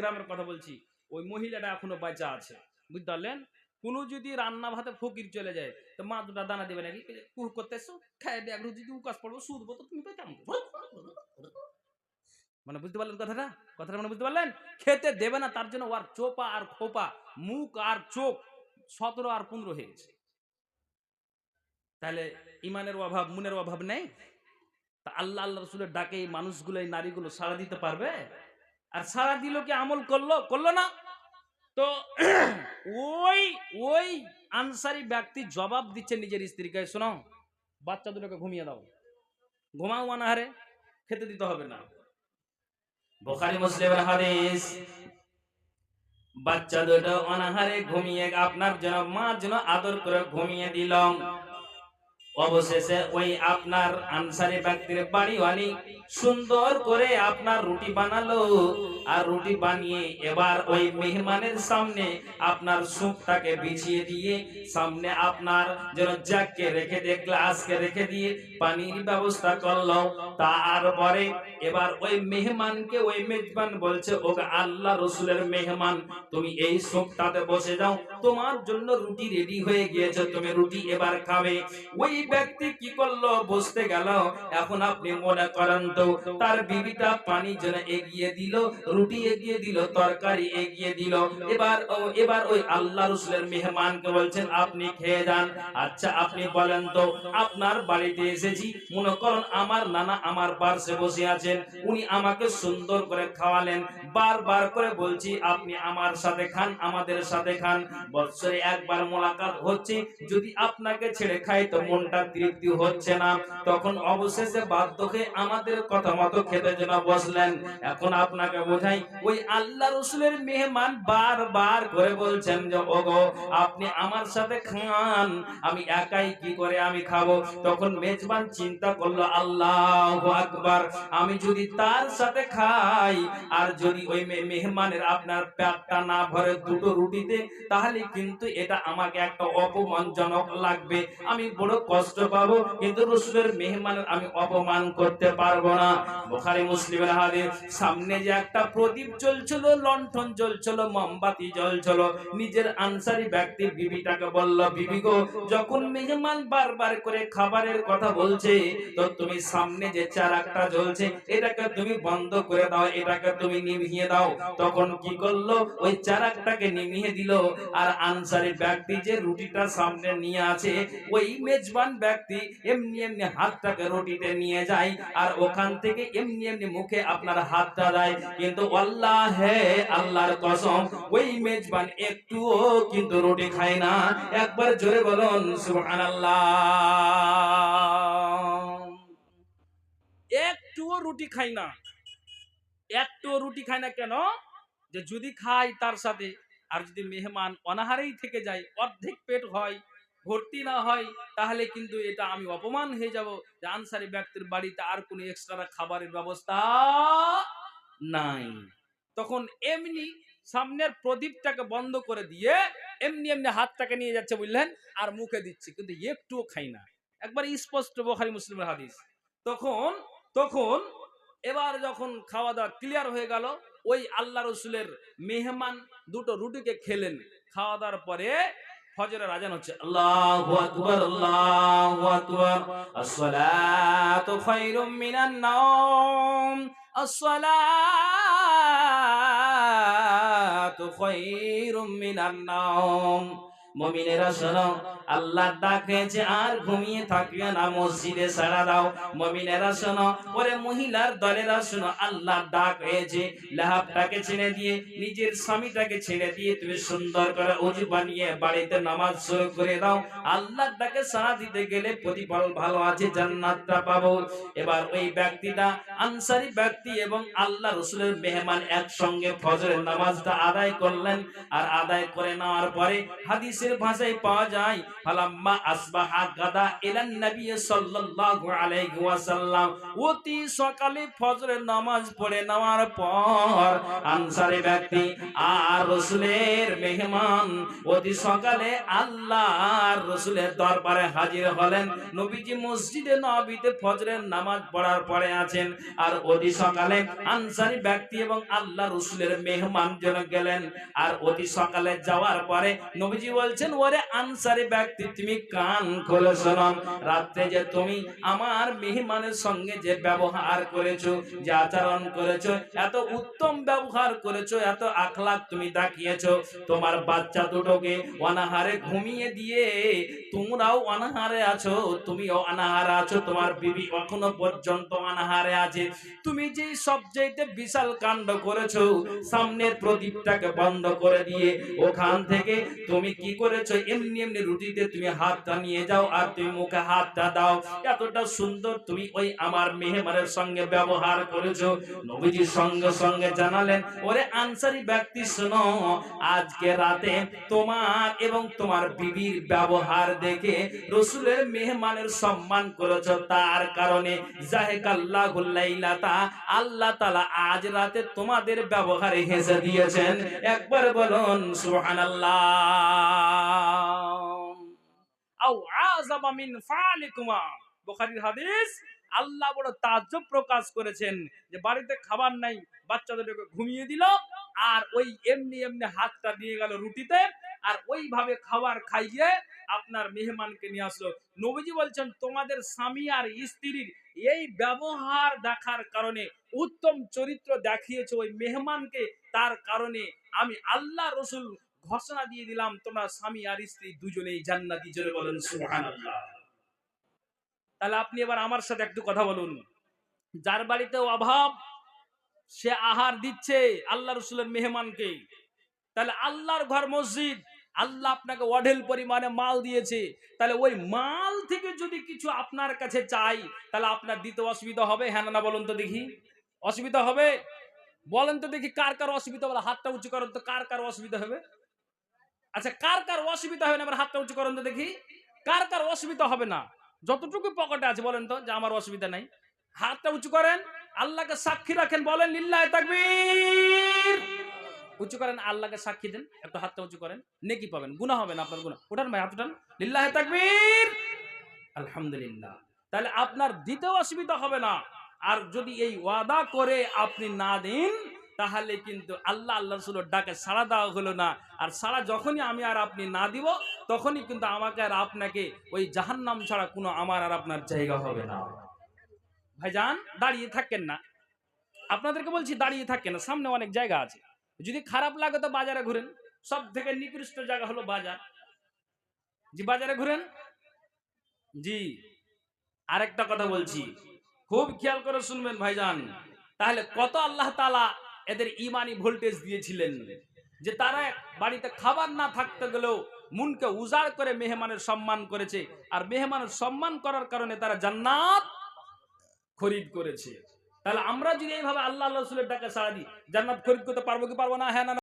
গ্রামের কথা বলছি, ওই মহিলাটা এখনো বাঁচা আছে, বুঝতে পারলেন? কোনো যদি রান্না ভাতে ফকির চলে যায় তো মা দুটা দানা দেবে নাকি, কুহ করতে এসো খাই দিয়ে যদি উকাস পড়বো শুধবো তো তুমি কেমন, মানে বুঝতে পারলেন কথাটা? কথাটা মানে বুঝতে পারলেন? খেতে দেবে না, তার জন্য ওর চোপা আর খোপা, মুখ আর চোখ 17 আর 15 হয়ে গেছে। তাহলে ইমানের অভাব, মুনের অভাব নেই? তা আল্লাহ আল্লাহ রসুলের ডাকে এই মানুষগুলো, এই নারীগুলো সাড়া দিতে পারবে? আর সাড়া দিল কি আমল করলো? করলো না। তো ওই ওই আনসারি ব্যক্তি জবাব দিচ্ছে নিজের স্ত্রীকে, শোনো বাচ্চা দুটোকে ঘুমিয়ে দাও, ঘুমাও অনাহারে, খেতে দিতে হবে না। বুখারী মুসলিমের হাদিস। বাচ্চা দুটো অনাহারে ঘুমিয়ে, আপনার জন্য মা যেন আদর করে ঘুমিয়ে দিল। অবশেষে ওই আপনার আনসারি ব্যক্তির বাড়িওয়ালি সুন্দর করে আপনার রুটি বানালো, আর রুটি বানিয়ে এবার ওই মেহমানের সামনে আপনার সুপটাকে বিছিয়ে দিয়ে, সামনে আপনার যেন জাগকে রেখে দিয়ে, গ্লাসকে রেখে দিয়ে পানির ব্যবস্থা করলো। তারপরে এবার ওই মেহমানকে, ওই মেজবান বলছে, ও আল্লাহ রসুলের মেহমান, তুমি এই সুপটাতে বসে যাও, তোমার জন্য রুটি রেডি হয়ে গিয়েছে, তুমি রুটি এবার খাবে। ওই ব্যক্তি কি করলো? বসতে গেল। এখন আপনি মনে করেন তো, তার বিবিটা পানি যেন এগিয়ে দিল, রুটি এগিয়ে দিল, তরকারি এগিয়ে দিল। এবার ওই আল্লাহ রাসূলের মেহমানকে বলছেন, আপনি খেয়ে যান। আচ্ছা আপনি বলেন তো, আপনার বাড়িতে এসেছি, মনে করুন আমার নানা আমার পাশে বসে আছেন, উনি আমাকে সুন্দর করে খাওয়ালেন, বারবার করে বলছি আপনি আমার সাথে খান, আমাদের সাথে খান, বৎসরে একবার মোলাকাত হচ্ছে, যদি আপনাকে ছেড়ে খাই তো মনটা তৃপ্তি হচ্ছে না, তখন অবশেষে বাধ্য হয়ে আমাদের কথা মতো খেতে যেন বসলেন। এখন আপনাকে বোঝাই, ওই আল্লাহ রাসূলের মেহমান বারবার করে বলছেন যে ওগো আপনি আমার সাথে খান, আমি একাই কি করে আমি খাবো। তখন মেজবান চিন্তা করলো, আল্লাহু আকবার, আমি যদি তার সাথে খাই আর যদি ওই মেহমানের আপনার পেটটা না ভরে দুটো রুটিতে, তাহলে কিন্তু এটা আমাকে একটা অপমানজনক লাগবে, আমি বড় কষ্ট পাবো, কিন্তু রাসূলের মেহমানের আমি অপমান করতে পারবো না। বুখারী মুসলিমের হাদিস। সামনে যে একটা প্রদীপ জ্বলছিল, লণ্ঠন জ্বলছিল, মোমবাতি জ্বলছিল, নিজের আনসারী ব্যক্তি বিবিটাকে বলল, বিবি গো, যখন মেহমান বারবার করে খাবারের কথা বলছে, তো তুমি সামনে যে চারাকটা জ্বলছে এটাকে তুমি বন্ধ করে দাও, এটাকে তুমি নিভিয়ে দাও। তখন কি করলো? ওই চারাকটাকে নিভিয়ে দিল, আর আনসারী ব্যক্তি যে রুটিটা সামনে নিয়ে আছে, ওই মেজবান ব্যক্তি এমনি এমনি হাতটাকে রুটিতে নিয়ে যায়, আর ওখান থেকে এমনি এমনি মুখে আপনার হাতটা দেয়, কিন্তু আল্লাহে, আল্লাহর কসম, ওই মেজবান একটুও কিন্তু রুটি খায় না। একবার জোরে বলুন সুবহানাল্লাহ। একটুও রুটি খায় না, একটুও রুটি খায় না। কেন? যে যদি খাই তার সাথে, আর যদি মেহমান অনাহারেই থেকে যায়, অর্ধেক পেট হয়, ভর্তি না হয়, তাহলে কিন্তু এটা আমি অপমান হয়ে যাব যে আনসারী ব্যক্তির বাড়িতে আর কোনো এক্সট্রা খাবারের ব্যবস্থা নাই। তখন এমনি সামনের প্রদীপটাকে বন্ধ করে দিয়ে এমনি এমনি হাতটাকে নিয়ে যাচ্ছে, বুঝলেন, আর মুখে দিচ্ছে, কিন্তু একটুও খাই না। একবার স্পষ্ট বুখারী মুসলিমের হাদিস। তখন তখন এবার যখন খাওয়া দাওয়া ক্লিয়ার হয়ে গেল, ওই আল্লাহ রসুলের মেহমান দুটো রুটিকে খেলেন। খাওয়া দাওয়ার পরে ফজরের আজান হচ্ছে, আল্লাহু আকবার, আল্লাহু আকবার, আসসালাতু খায়রুম মিনান নাওম, আসসালাতু খায়রুম মিনান নাওম। মুমিনেরা শোনো, আল্লাহর ডাক হয়েছে, আর ঘুমিয়ে থাকিও না, মসজিদে সাড়া দাও। মুমিনেরা শোনো, ওরে মহিলার দলেরা শোনো, আল্লাহর ডাক হয়েছে, লাহাবটাকে ছেড়ে দিয়ে, নিজের স্বামীটাকে ছেড়ে দিয়ে তুমি সুন্দর করে ওযু বানিয়ে বাড়িতে নামাজ শুরু করে দাও। আল্লাহর ডাকে সাড়া দিতে গেলে প্রতিফল ভালো আছে, জান্নাতটা পাবো। এবার ওই ব্যক্তিটা আনসারী ব্যক্তি এবং আল্লাহ রাসূলের মেহমান একসঙ্গে ফজরের নামাজটা আদায় করলেন, আর আদায় করে নেওয়ার পরে হাদিস হাদিসের ভাষায় পাওয়া যায় ফালাম্মা আসবাহা গাদা ইলান নবী সাল্লাল্লাহু আলাইহি ওয়াসাল্লাম, অতি সকালে ফজরের নামাজ পড়ে নেওয়ার পর আনসারী ব্যক্তি আর রাসূলের মেহমান অতি সকালে আল্লাহর রাসূলের দরবারে হাজির হলেন। নবীজি মসজিদে নববীতে ফজরের নামাজ পড়ার পরে আছেন, আর অতি সকালে আনসারী ব্যক্তি এবং আল্লাহ রাসূলের মেহমান জন গেলেন। আর অতি সকালে যাওয়ার পরে নবীজি বলছেন, ওরে আনসারী ব্যক্তি তুমি কান খুলে শোনো, রাতে যে তুমি আমার মেহমানের সঙ্গে যে ব্যবহার করেছো, যে আচরণ করেছো, এত উত্তম ব্যবহার করেছো, এত আখলাক তুমি দেখিয়েছো, তোমার বাচ্চা দুটোকে অনাহারে ঘুমিয়ে দিয়ে তোমরাও অনাহারে আছো, তুমিও অনাহারে আছো, তোমার বিবি এখনো পর্যন্ত অনাহারে আছে। তুমি যে সবচেয়ে বিশাল কাণ্ড করেছো, সামনের প্রদীপটাকে বন্ধ করে দিয়ে ওখান থেকে তুমি কি করেছো, এমনি এমনি রুটিতে তুমি হাতটা নিয়ে যাও আর তুমি মুখে হাতটা দাও। এতটা সুন্দর তুমি ওই আমার মেহমানের সঙ্গে ব্যবহার করেছো। নবীজি সঙ্গে সঙ্গে জানালেন, ওরে আনসারী ব্যক্তি শোনো, আজকে রাতে তোমার এবং তোমার বিবির ব্যবহার দেখে রাসূলের মেহমানের সম্মান করেছো, তার কারণে জাহিকাল্লাহুল লাইলাতা, আল্লাহ তাআলা আজ রাতে তোমাদের ব্যবহারে হেসে দিয়েছেন। একবার বলুন সুবহানাল্লাহ। আও আযাবা মিন ফালিকুমা, বুখারীর হাদিস। আল্লাহ বড় তাজ্জব প্রকাশ করেছেন যে বাড়িতে খাবার নাই, বাচ্চাদেরকে ঘুমিয়ে দিল, আর ওই এমনি এমনি হাতটা দিয়ে গেল রুটিতে, আর ওইভাবে খাবার খাইয়ে আপনার মেহমানকে নিয়ে আসলো। নবীজি বলছেন, তোমাদের স্বামী আর স্ত্রীর এই ব্যবহার দেখার কারণে, উত্তম চরিত্র দেখিয়েছে ওই মেহমানকে, তার কারণে আমি আল্লাহ রাসূল ঘোষণা দিয়ে দিলাম, তোমরা স্বামী আর স্ত্রী দুজনেই জান্নাতি। জোরে বলেন সুবহানাল্লাহ। তাহলে আপনি এবার আমার সাথে একটু কথা বলুন, যার বাড়িতে অভাব সে আহার দিচ্ছে আল্লাহ রাসূলের মেহমানকে, তাহলে আল্লাহর ঘর মসজিদ, আল্লাহ আপনাকে অঢেল পরিমাণে মাল দিয়েছে, তাহলে ওই মাল থেকে যদি কিছু আপনার কাছে চাই, তাহলে আপনার দিতে অসুবিধা হবে? হ্যাঁ না বলুন তো দেখি, অসুবিধা হবে? বলেন তো দেখি, কার কার অসুবিধা হবে? হাতটা উঁচু করেন তো, কার কার অসুবিধা হবে? আচ্ছা, কার কার অসুবিধা হবে না? এবার হাতটা উঁচু করেন তো দেখি, কার কার অসুবিধা হবে না? যতটুকু পকেটে আছে বলেন তো যে আমার অসুবিধা নাই। হাতটা উঁচু করেন, আল্লাহকে সাক্ষী রাখেন, বলেন লিল্লাহি তাকবীর। উঁচু করেন, আল্লাহকে সাক্ষী দেন, একটু হাতটা উঁচু করেন, নেকি পাবেন, গুনাহ হবে না আপনার। গুনাহ উঠান ভাই, হাত উঠান, লিল্লাহি তাকবীর, আলহামদুলিল্লাহ। তাহলে আপনার দিতেও অসুবিধা হবে না। আর যদি এই ওয়াদা করে আপনি না দেন, তাহলে কিন্তু আল্লাহ আল্লাহ রাসূলের ডাকে সাড়া দেওয়া হলো না। আর সাড়া যখনই আমি আর আপনি না দিব, তখনই কিন্তু আমাকে আর আপনাকে ওই জাহান্নাম ছাড়া কোনো আমার আর আপনার জায়গা হবে না। ভাইজান, দাঁড়িয়ে থাকেন না, আপনাদেরকে বলছি দাঁড়িয়ে থাকেন না, সামনে অনেক জায়গা আছে। যদি খারাপ লাগে তো বাজারে ঘুরেন, সব থেকে নিকৃষ্ট জায়গা হলো বাজার। জি, বাজারে ঘুরেন। জি, আরেকটা কথা বলছি, খুব খেয়াল করে শুনবেন ভাইজান। তাহলে কত আল্লাহ তাআলা এদের ইমানি ভোল্টেজ দিয়েছিলেন যে তারা বাড়িতে খাবার না থাকতে গেলেও মনকে উজাড় করে মেহমানের সম্মান করেছে, আর মেহমানের সম্মান করার কারণে তারা জান্নাত খরিদ করেছে। তাহলে আমরা যদি এইভাবে আল্লাহ রাসূলের ডাকে সাড়া দিই, জান্নাত খরিদ করতে পারবো কি পারবো না? হ্যাঁ না?